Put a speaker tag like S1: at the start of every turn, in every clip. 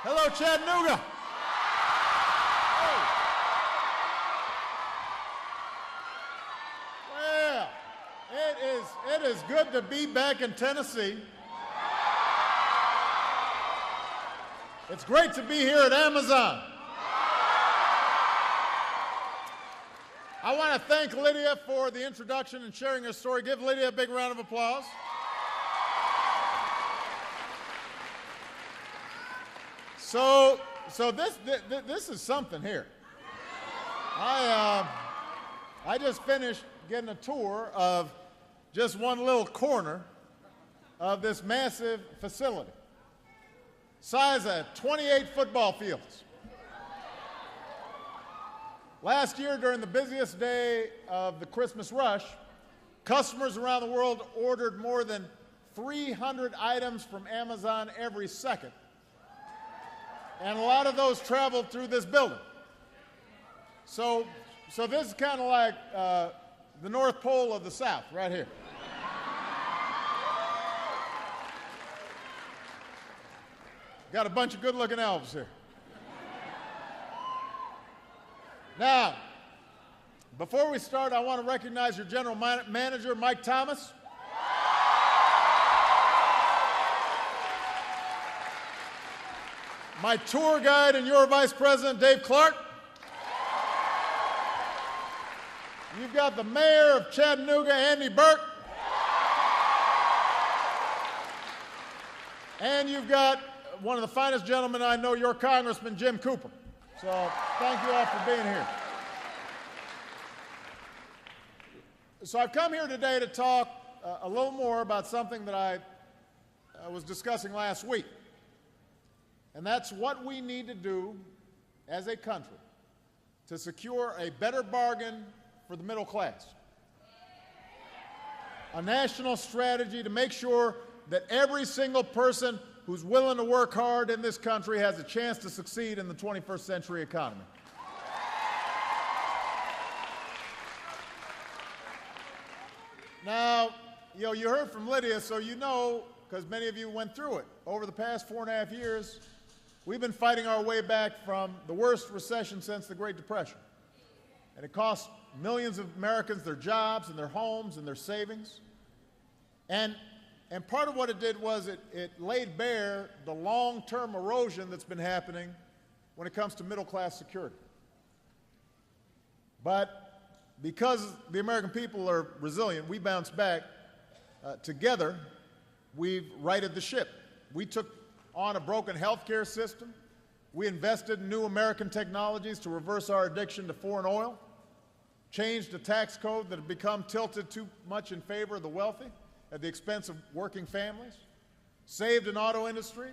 S1: Hello, Chattanooga. Well, it is good to be back in Tennessee. It's great to be here at Amazon. I want to thank Lydia for the introduction and sharing her story. Give Lydia a big round of applause. So this is something here. I just finished getting a tour of just one little corner of this massive facility, size of 28 football fields. Last year, during the busiest day of the Christmas rush, customers around the world ordered more than 300 items from Amazon every second. And a lot of those traveled through this building. So this is kind of like the North Pole of the South, right here. Got a bunch of good-looking elves here. Now, before we start, I want to recognize your general manager, Mike Thomas. My tour guide and your vice president, Dave Clark. You've got the mayor of Chattanooga, Andy Burke. And you've got one of the finest gentlemen I know, your Congressman, Jim Cooper. So thank you all for being here. So I've come here today to talk a little more about something that I was discussing last week. And that's what we need to do as a country to secure a better bargain for the middle class. A national strategy to make sure that every single person who's willing to work hard in this country has a chance to succeed in the 21st century economy. Now, you heard from Lydia, so you know, because many of you went through it. Over the past 4.5 years, we've been fighting our way back from the worst recession since the Great Depression. And it cost millions of Americans their jobs and their homes and their savings. And part of what it did was it laid bare the long-term erosion that's been happening when it comes to middle-class security. But because the American people are resilient, we bounced back. Together, we've righted the ship. We took on a broken healthcare system. We invested in new American technologies to reverse our addiction to foreign oil, changed a tax code that had become tilted too much in favor of the wealthy at the expense of working families, saved an auto industry,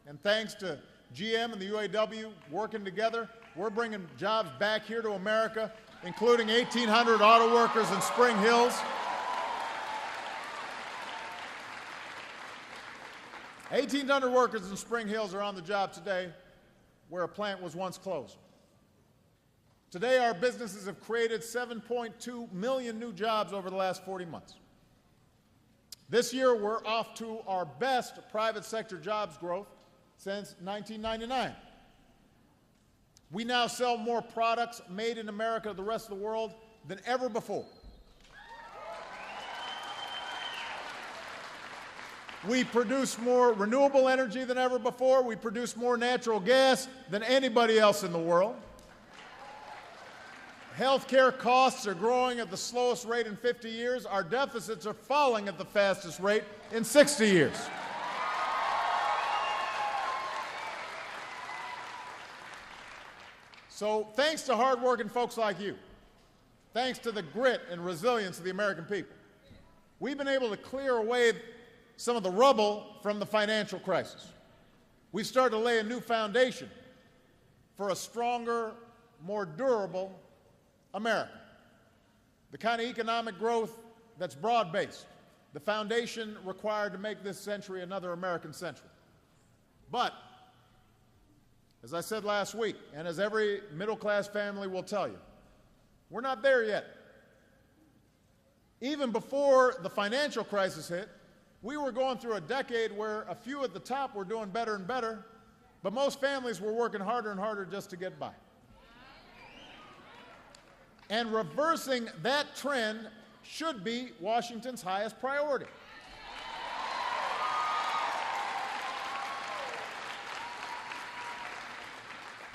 S1: and thanks to GM and the UAW working together, we're bringing jobs back here to America, including 1,800 auto workers in Spring Hills. 1,800 workers in Spring Hills are on the job today where a plant was once closed. Today, our businesses have created 7.2 million new jobs over the last 40 months. This year, we're off to our best private sector jobs growth since 1999. We now sell more products made in America to the rest of the world than ever before. We produce more renewable energy than ever before. We produce more natural gas than anybody else in the world. Healthcare costs are growing at the slowest rate in 50 years. Our deficits are falling at the fastest rate in 60 years. So thanks to hardworking folks like you, thanks to the grit and resilience of the American people, we've been able to clear away some of the rubble from the financial crisis. We've started to lay a new foundation for a stronger, more durable America. The kind of economic growth that's broad-based, the foundation required to make this century another American century. But, as I said last week, and as every middle-class family will tell you, we're not there yet. Even before the financial crisis hit, we were going through a decade where a few at the top were doing better and better, But most families were working harder and harder just to get by. And reversing that trend should be Washington's highest priority.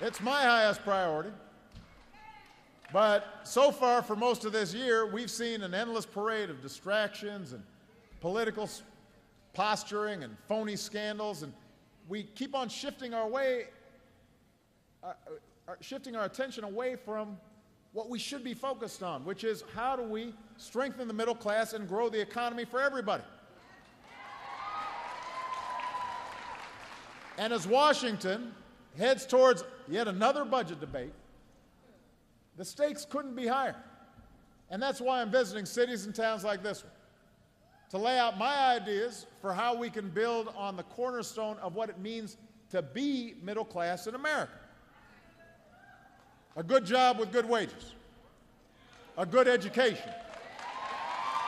S1: It's my highest priority. But so far, for most of this year, we've seen an endless parade of distractions and political posturing and phony scandals, and we keep on shifting our attention away from what we should be focused on, which is how do we strengthen the middle class and grow the economy for everybody. And as Washington heads towards yet another budget debate, the stakes couldn't be higher. And that's why I'm visiting cities and towns like this one, to lay out my ideas for how we can build on the cornerstone of what it means to be middle class in America. A good job with good wages, a good education,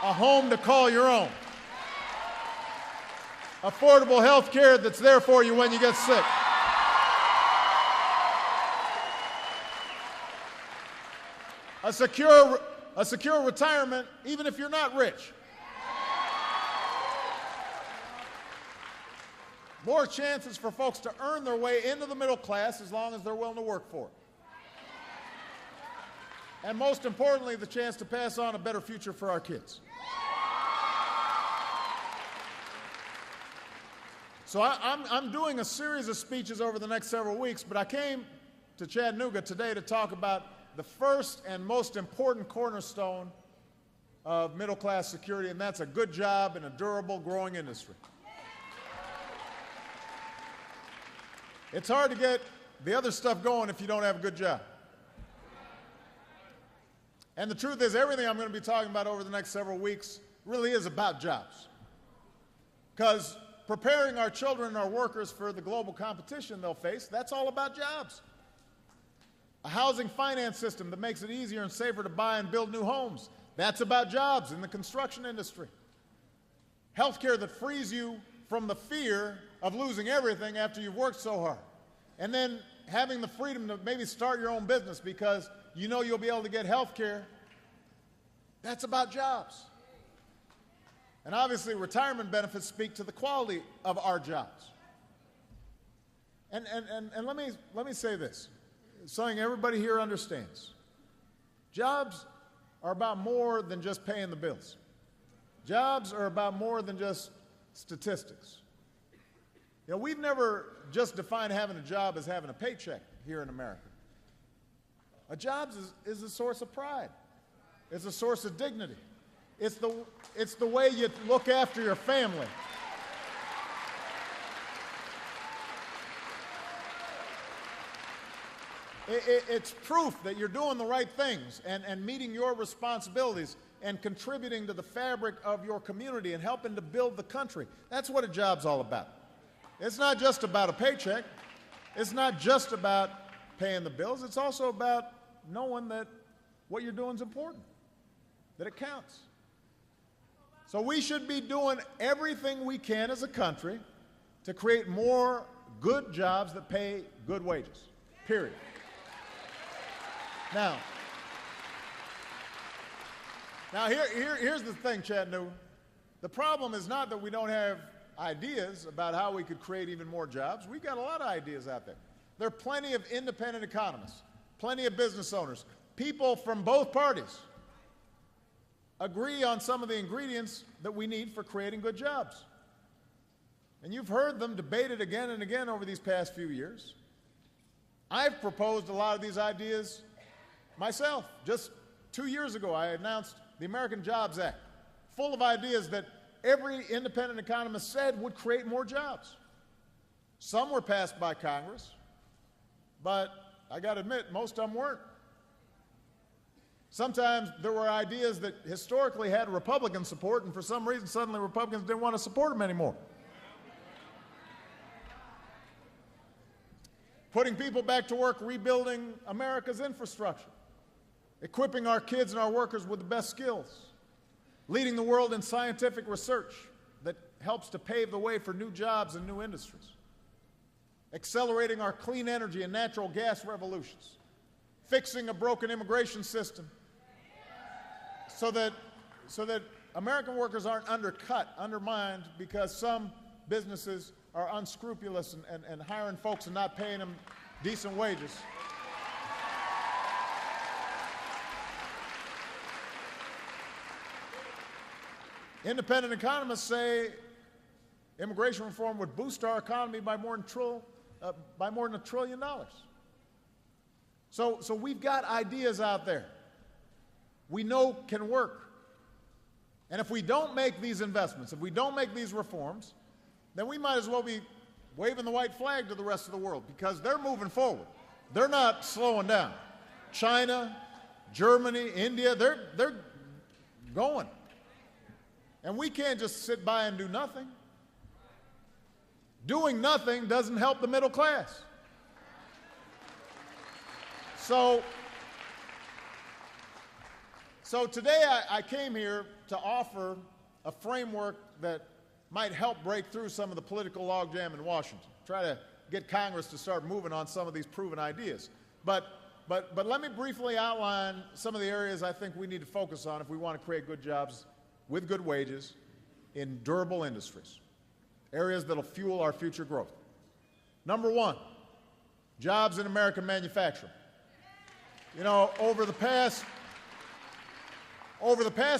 S1: a home to call your own, affordable health care that's there for you when you get sick, a secure retirement even if you're not rich, more chances for folks to earn their way into the middle class as long as they're willing to work for it. And most importantly, the chance to pass on a better future for our kids. So I'm doing a series of speeches over the next several weeks, but I came to Chattanooga today to talk about the first and most important cornerstone of middle-class security, and that's a good job in a durable, growing industry. It's hard to get the other stuff going if you don't have a good job. And the truth is, everything I'm going to be talking about over the next several weeks really is about jobs. Because preparing our children and our workers for the global competition they'll face, that's all about jobs. A housing finance system that makes it easier and safer to buy and build new homes, that's about jobs in the construction industry. Healthcare that frees you from the fear of losing everything after you've worked so hard. And then having the freedom to maybe start your own business because you know you'll be able to get health care, that's about jobs. And obviously, retirement benefits speak to the quality of our jobs. And let me say this, something everybody here understands. Jobs are about more than just paying the bills. Jobs are about more than just statistics. You know, we've never just defined having a job as having a paycheck here in America. A job is a source of pride. It's a source of dignity. It's the way you look after your family. It's proof that you're doing the right things and meeting your responsibilities and contributing to the fabric of your community and helping to build the country. That's what a job's all about. It's not just about a paycheck. It's not just about paying the bills. It's also about knowing that what you're doing is important, that it counts. So we should be doing everything we can as a country to create more good jobs that pay good wages, period. Now here's the thing, Chattanooga. The problem is not that we don't have ideas about how we could create even more jobs. We've got a lot of ideas out there. There are plenty of independent economists, plenty of business owners, people from both parties agree on some of the ingredients that we need for creating good jobs. And you've heard them debated again and again over these past few years. I've proposed a lot of these ideas myself. Just 2 years ago, I announced the American Jobs Act, full of ideas that every independent economist said would create more jobs. Some were passed by Congress, but I got to admit, most of them weren't. Sometimes there were ideas that historically had Republican support, and for some reason, suddenly Republicans didn't want to support them anymore. Putting people back to work, rebuilding America's infrastructure, equipping our kids and our workers with the best skills, leading the world in scientific research that helps to pave the way for new jobs and new industries. accelerating our clean energy and natural gas revolutions, fixing a broken immigration system so that American workers aren't undercut, undermined because some businesses are unscrupulous and hiring folks and not paying them decent wages. Independent economists say immigration reform would boost our economy by more than $1 trillion. So we've got ideas out there we know can work. And if we don't make these investments, if we don't make these reforms, then we might as well be waving the white flag to the rest of the world because they're moving forward. They're not slowing down. China, Germany, India, they're going. And we can't just sit by and do nothing. Doing nothing doesn't help the middle class. So today I came here to offer a framework that might help break through some of the political logjam in Washington, try to get Congress to start moving on some of these proven ideas. But let me briefly outline some of the areas I think we need to focus on if we want to create good jobs with good wages in durable industries, areas that will fuel our future growth. Number one, jobs in American manufacturing. You know, over the past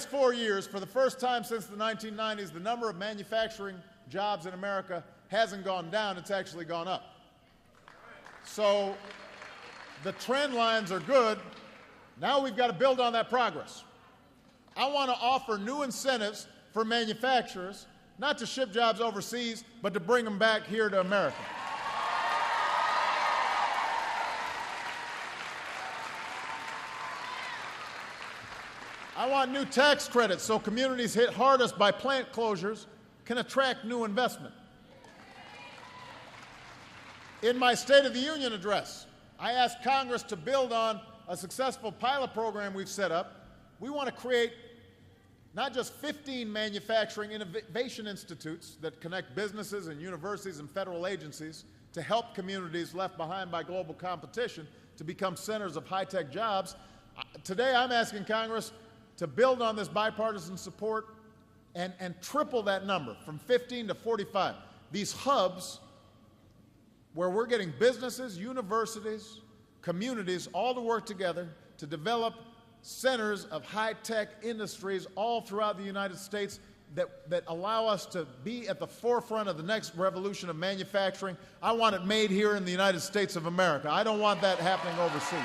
S1: 4 years, for the first time since the 1990s, the number of manufacturing jobs in America hasn't gone down, it's actually gone up. So the trend lines are good. Now we've got to build on that progress. I want to offer new incentives for manufacturers, not to ship jobs overseas, but to bring them back here to America. I want new tax credits so communities hit hardest by plant closures can attract new investment. In my State of the Union address, I asked Congress to build on a successful pilot program we've set up. We want to create not just 15 manufacturing innovation institutes that connect businesses and universities and federal agencies to help communities left behind by global competition to become centers of high-tech jobs. Today I'm asking Congress to build on this bipartisan support and triple that number from 15 to 45. These hubs where we're getting businesses, universities, communities all to work together to develop centers of high-tech industries all throughout the United States that allow us to be at the forefront of the next revolution of manufacturing. I want it made here in the United States of America. I don't want that happening overseas.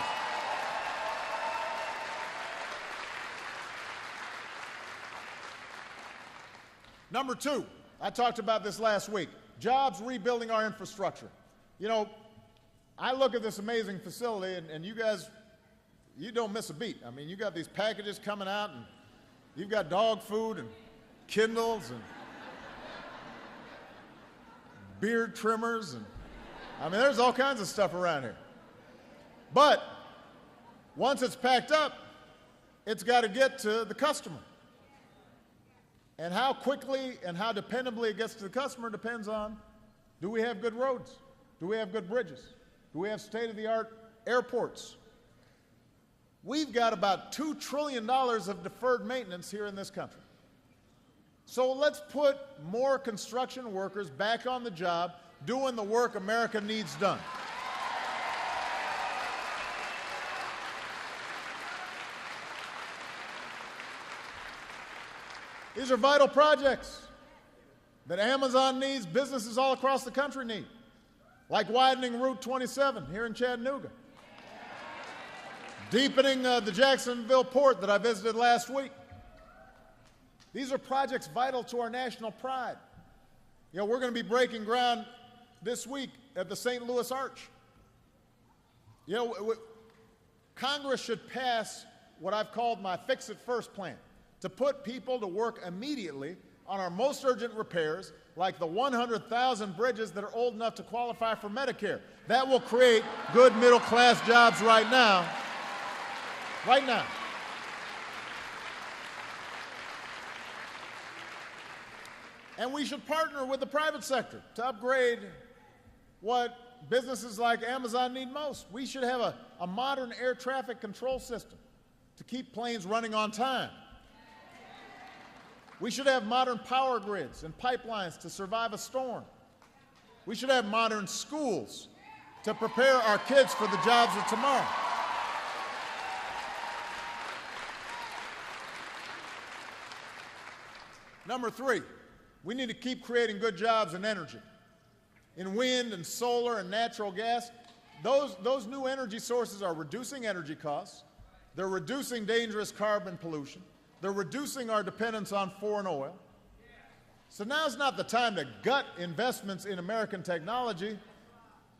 S1: Number two, I talked about this last week, jobs rebuilding our infrastructure. You know, I look at this amazing facility, and you guys, you don't miss a beat. I mean, you got these packages coming out, and you've got dog food and Kindles and beard trimmers, and I mean, there's all kinds of stuff around here. But once it's packed up, it's got to get to the customer. And how quickly and how dependably it gets to the customer depends on, do we have good roads? Do we have good bridges? Do we have state-of-the-art airports? We've got about $2 trillion of deferred maintenance here in this country. So let's put more construction workers back on the job doing the work America needs done. These are vital projects that Amazon needs, businesses all across the country need, like widening Route 27 here in Chattanooga, deepening the Jacksonville port that I visited last week. These are projects vital to our national pride. You know, we're going to be breaking ground this week at the St. Louis Arch. You know, Congress should pass what I've called my Fix It First plan, to put people to work immediately on our most urgent repairs, like the 100,000 bridges that are old enough to qualify for Medicare. That will create good middle-class jobs right now. Right now. And we should partner with the private sector to upgrade what businesses like Amazon need most. We should have a modern air traffic control system to keep planes running on time. We should have modern power grids and pipelines to survive a storm. We should have modern schools to prepare our kids for the jobs of tomorrow. Number three, we need to keep creating good jobs in energy. In wind and solar and natural gas, those new energy sources are reducing energy costs. They're reducing dangerous carbon pollution. They're reducing our dependence on foreign oil. So now's not the time to gut investments in American technology.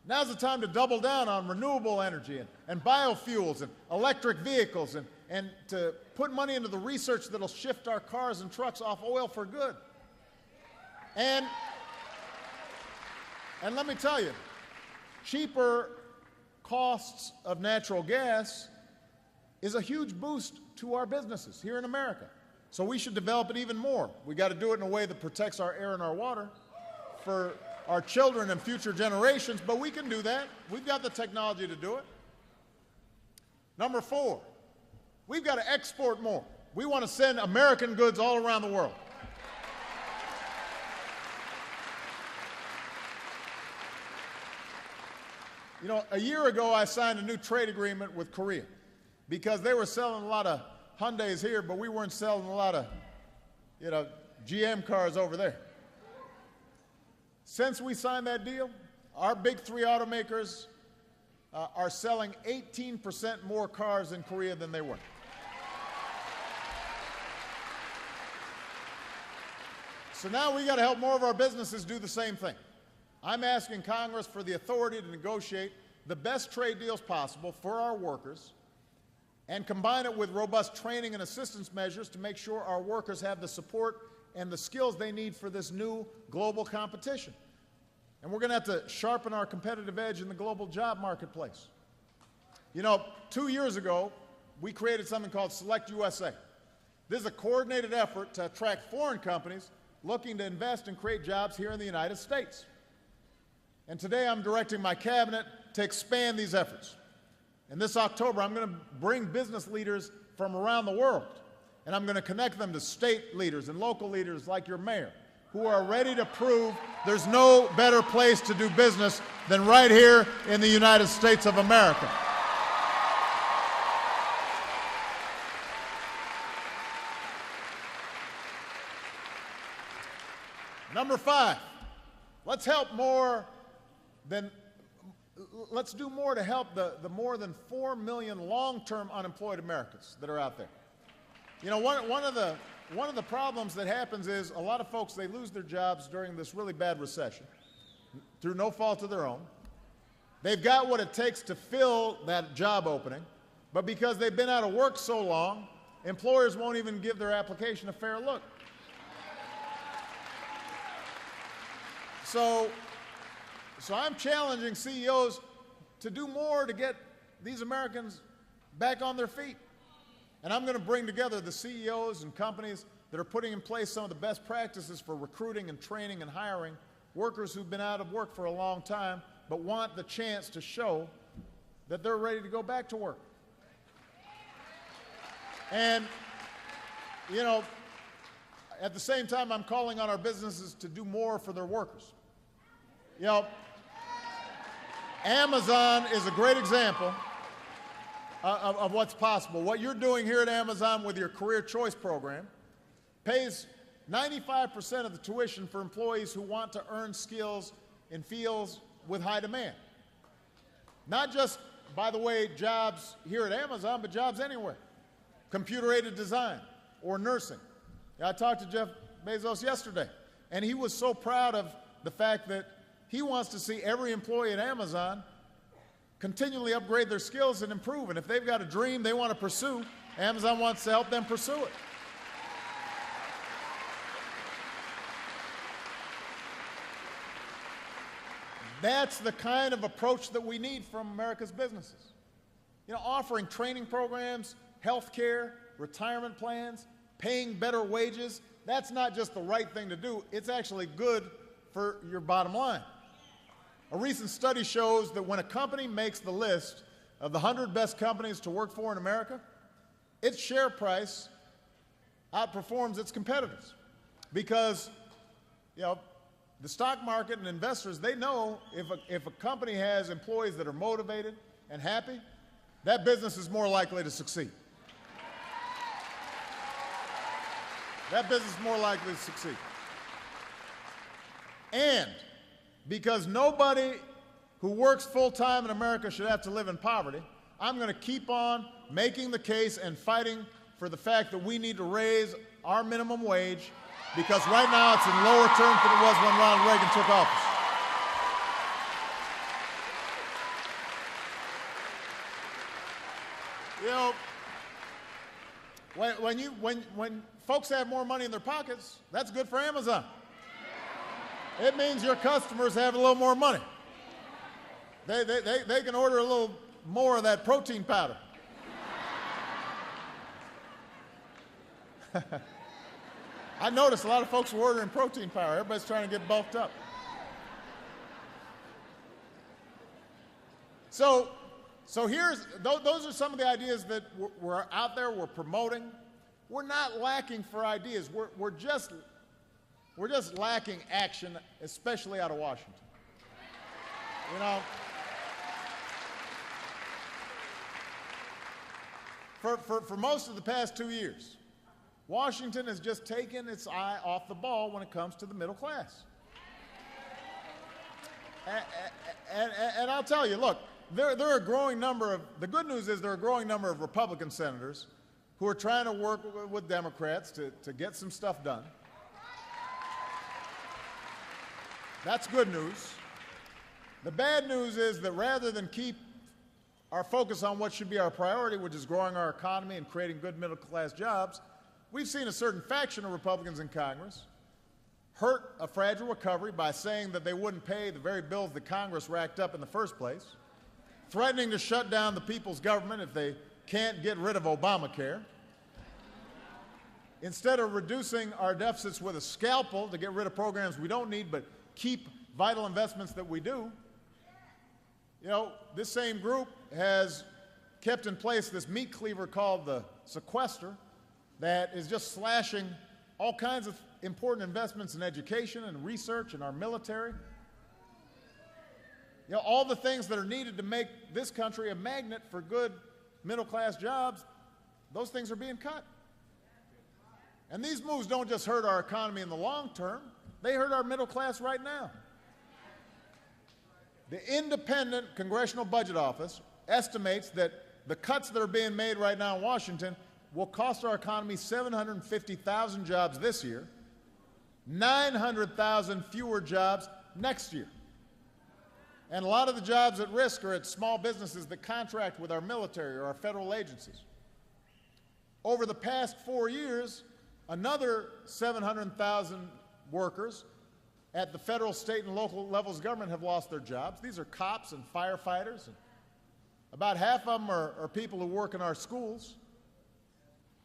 S1: Now's the time to double down on renewable energy and biofuels and electric vehicles and to put money into the research that'll shift our cars and trucks off oil for good. And let me tell you, cheaper costs of natural gas is a huge boost to our businesses here in America. So we should develop it even more. We got to do it in a way that protects our air and our water for our children and future generations, but we can do that. We've got the technology to do it. Number four, we've got to export more. We want to send American goods all around the world. You know, a year ago I signed a new trade agreement with Korea because they were selling a lot of Hyundais here, but we weren't selling a lot of, GM cars over there. Since we signed that deal, our big three automakers are selling 18% more cars in Korea than they were. So now we got to help more of our businesses do the same thing. I'm asking Congress for the authority to negotiate the best trade deals possible for our workers and combine it with robust training and assistance measures to make sure our workers have the support and the skills they need for this new global competition. And we're going to have to sharpen our competitive edge in the global job marketplace. 2 years ago, we created something called Select USA. This is a coordinated effort to attract foreign companies looking to invest and create jobs here in the United States. And today I'm directing my cabinet to expand these efforts. And this October, I'm going to bring business leaders from around the world, and I'm going to connect them to state leaders and local leaders like your mayor, who are ready to prove there's no better place to do business than right here in the United States of America. Number five, let's do more to help the more than 4 million long-term unemployed Americans that are out there. One of the problems that happens is a lot of folks, they lose their jobs during this really bad recession through no fault of their own. They've got what it takes to fill that job opening, but because they've been out of work so long, employers won't even give their application a fair look. So I'm challenging CEOs to do more to get these Americans back on their feet. And I'm going to bring together the CEOs and companies that are putting in place some of the best practices for recruiting and training and hiring workers who've been out of work for a long time but want the chance to show that they're ready to go back to work. And, at the same time, I'm calling on our businesses to do more for their workers. Amazon is a great example of what's possible. What you're doing here at Amazon with your Career Choice program pays 95% of the tuition for employees who want to earn skills in fields with high demand. Not just, by the way, jobs here at Amazon, but jobs anywhere. Computer-aided design or nursing. I talked to Jeff Bezos yesterday, and he was so proud of the fact that he wants to see every employee at Amazon continually upgrade their skills and improve. And if they've got a dream they want to pursue, Amazon wants to help them pursue it. That's the kind of approach that we need from America's businesses. Offering training programs, health care, retirement plans, paying better wages, that's not just the right thing to do, it's actually good for your bottom line. A recent study shows that when a company makes the list of the 100 best companies to work for in America, its share price outperforms its competitors. Because, the stock market and investors, they know if a company has employees that are motivated and happy, that business is more likely to succeed. That business is more likely to succeed. And because nobody who works full-time in America should have to live in poverty, I'm going to keep on making the case and fighting for the fact that we need to raise our minimum wage, because right now it's in lower terms than it was when Ronald Reagan took office. When folks have more money in their pockets, that's good for Amazon. It means your customers have a little more money. They can order a little more of that protein powder. I noticed a lot of folks were ordering protein powder. Everybody's trying to get bulked up. So those are some of the ideas that we're out there, we're promoting. We're not lacking for ideas. We're just lacking action, especially out of Washington. For most of the past 2 years, Washington has just taken its eye off the ball when it comes to the middle class. And I'll tell you, look, there are a growing number of, the good news is there are a growing number of Republican senators who are trying to work with Democrats to get some stuff done. That's good news. The bad news is that rather than keep our focus on what should be our priority, which is growing our economy and creating good middle-class jobs, we've seen a certain faction of Republicans in Congress hurt a fragile recovery by saying that they wouldn't pay the very bills that Congress racked up in the first place, threatening to shut down the people's government if they can't get rid of Obamacare. Instead of reducing our deficits with a scalpel to get rid of programs we don't need but keep vital investments that we do, this same group has kept in place this meat cleaver called the sequester that is just slashing all kinds of important investments in education and research and our military. All the things that are needed to make this country a magnet for good middle-class jobs, those things are being cut. And these moves don't just hurt our economy in the long term, they hurt our middle class right now. The independent Congressional Budget Office estimates that the cuts that are being made right now in Washington will cost our economy 750,000 jobs this year, 900,000 fewer jobs next year. And a lot of the jobs at risk are at small businesses that contract with our military or our federal agencies. Over the past 4 years, another 700,000 workers at the federal, state, and local levels of government have lost their jobs. These are cops and firefighters. And about half of them are people who work in our schools.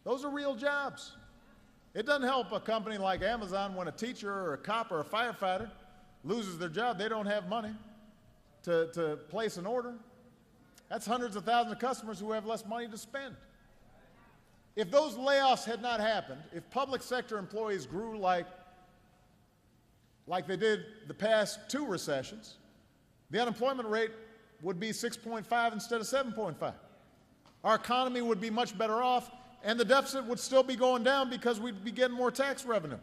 S1: Those are real jobs. It doesn't help a company like Amazon when a teacher or a cop or a firefighter loses their job. They don't have money to place an order. That's hundreds of thousands of customers who have less money to spend. If those layoffs had not happened, if public sector employees grew like they did the past 2 recessions, the unemployment rate would be 6.5 instead of 7.5. Our economy would be much better off, and the deficit would still be going down because we'd be getting more tax revenue.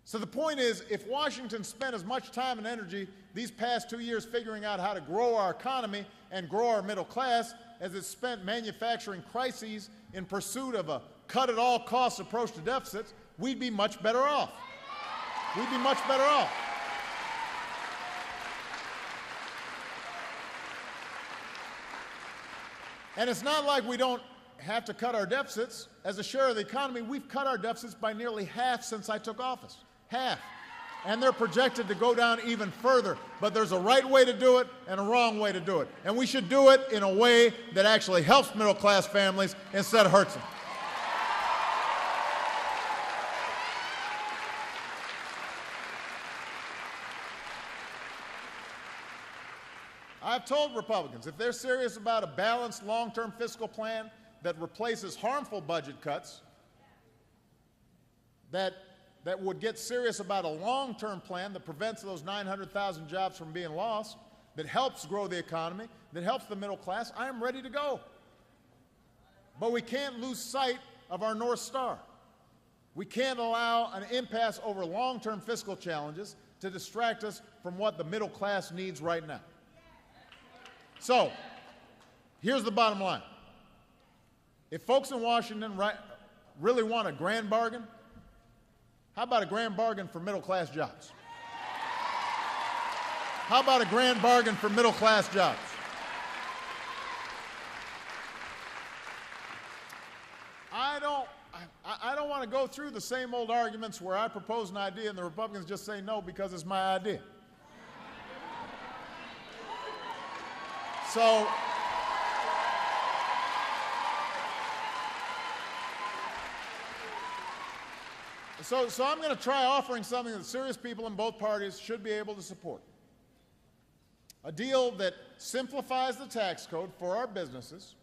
S1: So the point is, if Washington spent as much time and energy these past 2 years figuring out how to grow our economy and grow our middle class as it spent manufacturing crises in pursuit of a cut-at-all-costs approach to deficits, we'd be much better off. We'd be much better off. And it's not like we don't have to cut our deficits. As a share of the economy, we've cut our deficits by nearly half since I took office. Half. And they're projected to go down even further. But there's a right way to do it and a wrong way to do it. And we should do it in a way that actually helps middle-class families instead of hurts them. I've told Republicans, if they're serious about a balanced long-term fiscal plan that replaces harmful budget cuts, that would get serious about a long-term plan that prevents those 900,000 jobs from being lost, that helps grow the economy, that helps the middle class, I am ready to go. But we can't lose sight of our North Star. We can't allow an impasse over long-term fiscal challenges to distract us from what the middle class needs right now. So, here's the bottom line. If folks in Washington really want a grand bargain, how about a grand bargain for middle-class jobs? How about a grand bargain for middle-class jobs? I don't want to go through the same old arguments where I propose an idea and the Republicans just say no because it's my idea. So I'm going to try offering something that serious people in both parties should be able to support. A deal that simplifies the tax code for our businesses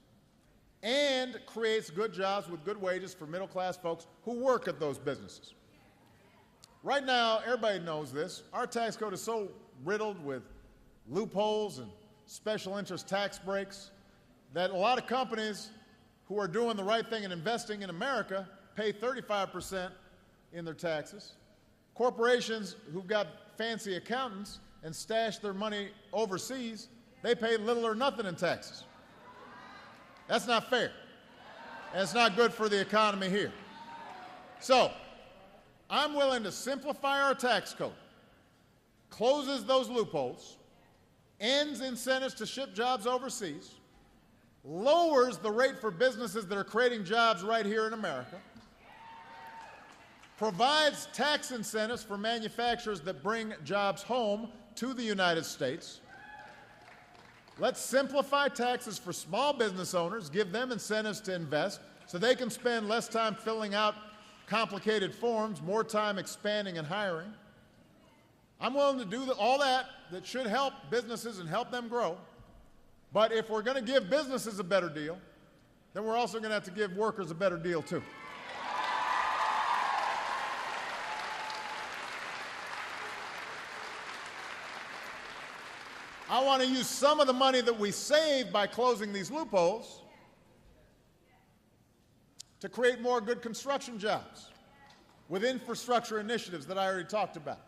S1: and creates good jobs with good wages for middle-class folks who work at those businesses. Right now, everybody knows this, our tax code is so riddled with loopholes and special interest tax breaks that a lot of companies who are doing the right thing and investing in America pay 35% in their taxes. Corporations who've got fancy accountants and stash their money overseas, they pay little or nothing in taxes. That's not fair. And it's not good for the economy here. So, I'm willing to simplify our tax code, closes those loopholes, ends incentives to ship jobs overseas, lowers the rate for businesses that are creating jobs right here in America, provides tax incentives for manufacturers that bring jobs home to the United States. Let's simplify taxes for small business owners, give them incentives to invest so they can spend less time filling out complicated forms, more time expanding and hiring. I'm willing to do all that should help businesses and help them grow. But if we're going to give businesses a better deal, then we're also going to have to give workers a better deal too. I want to use some of the money that we save by closing these loopholes to create more good construction jobs with infrastructure initiatives that I already talked about.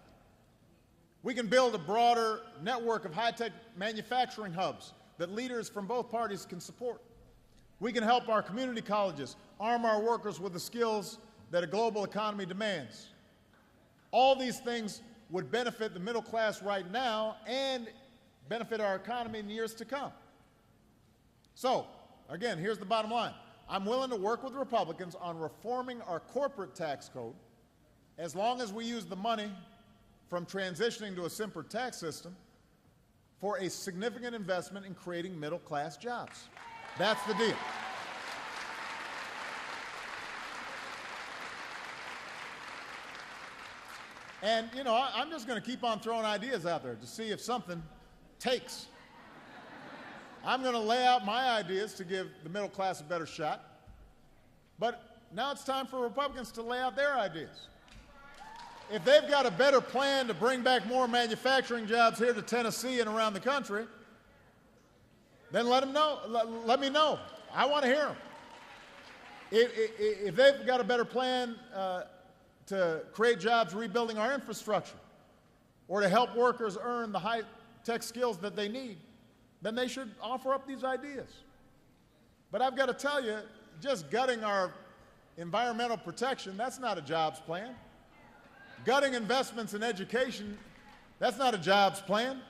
S1: We can build a broader network of high-tech manufacturing hubs that leaders from both parties can support. We can help our community colleges arm our workers with the skills that a global economy demands. All these things would benefit the middle class right now and benefit our economy in years to come. So, again, here's the bottom line. I'm willing to work with Republicans on reforming our corporate tax code as long as we use the money from transitioning to a simpler tax system for a significant investment in creating middle-class jobs. That's the deal. And, you know, I'm just going to keep on throwing ideas out there to see if something takes. I'm going to lay out my ideas to give the middle class a better shot. But now it's time for Republicans to lay out their ideas. If they've got a better plan to bring back more manufacturing jobs here to Tennessee and around the country, then let them know. Let me know. I want to hear them. If they've got a better plan to create jobs rebuilding our infrastructure or to help workers earn the high-tech skills that they need, then they should offer up these ideas. But I've got to tell you, just gutting our environmental protection, that's not a jobs plan. Gutting investments in education, that's not a jobs plan.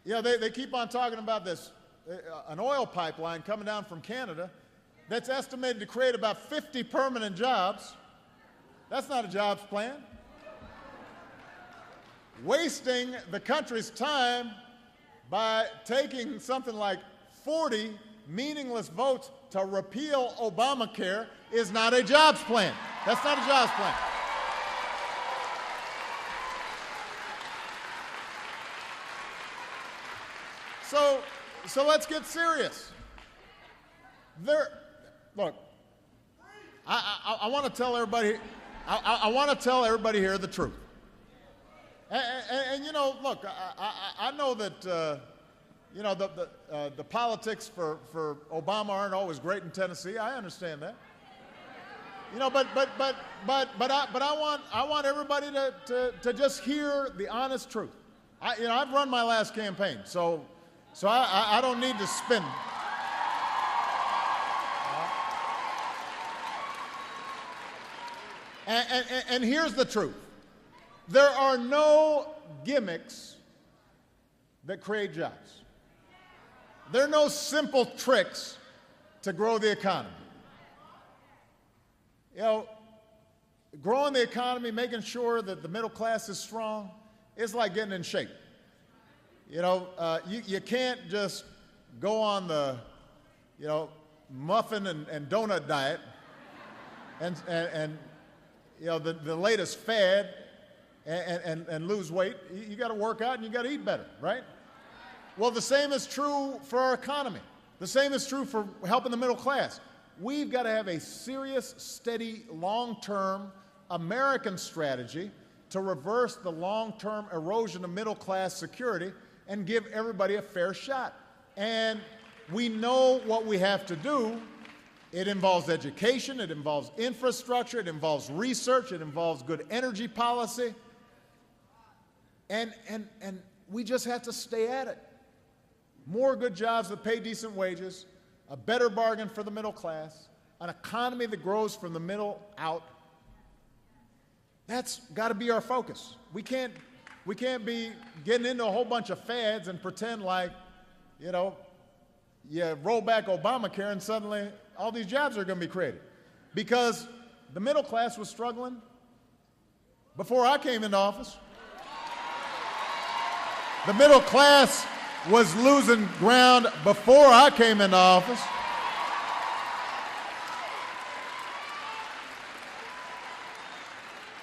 S1: You know, they keep on talking about this, an oil pipeline coming down from Canada that's estimated to create about 50 permanent jobs. That's not a jobs plan. Wasting the country's time by taking something like 40 meaningless votes to repeal Obamacare is not a jobs plan. That's not a jobs plan. So let's get serious. Look, I want to tell everybody, I want to tell everybody here the truth. And you know, look, I know that, you know, the politics for Obama aren't always great in Tennessee. I understand that. You know, but I want everybody to just hear the honest truth. You know, I've run my last campaign, so I don't need to spin. And here's the truth. There are no gimmicks that create jobs. There are no simple tricks to grow the economy. You know, growing the economy, making sure that the middle class is strong, it's like getting in shape. You know, you can't just go on the, you know, muffin and donut diet and you know, the latest fad and lose weight. You got to work out and you got to eat better, right? Well, the same is true for our economy. The same is true for helping the middle class. We've got to have a serious, steady, long-term American strategy to reverse the long-term erosion of middle-class security and give everybody a fair shot. And we know what we have to do. It involves education, it involves infrastructure, it involves research, it involves good energy policy. And we just have to stay at it. More good jobs that pay decent wages, a better bargain for the middle class, an economy that grows from the middle out. That's got to be our focus. We can't be getting into a whole bunch of fads and pretend like, you know, you roll back Obamacare and suddenly all these jobs are going to be created. Because the middle class was struggling before I came into office. The middle class was losing ground before I came into office.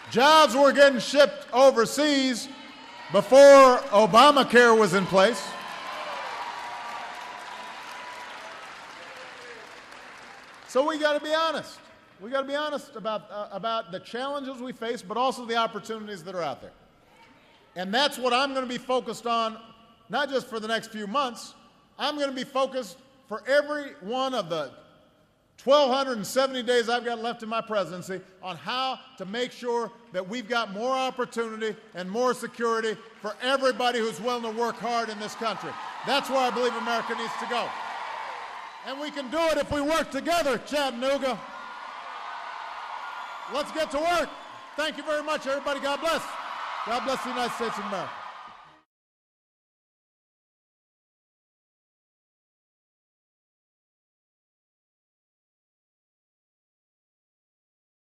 S1: Jobs were getting shipped overseas before Obamacare was in place. So we got to be honest. We got to be honest about the challenges we face, but also the opportunities that are out there. And that's what I'm going to be focused on, not just for the next few months. I'm going to be focused for every one of the 1,270 days I've got left in my presidency on how to make sure that we've got more opportunity and more security for everybody who's willing to work hard in this country. That's where I believe America needs to go. And we can do it if we work together, Chattanooga. Let's get to work. Thank you very much, everybody. God bless. God bless the United States of America.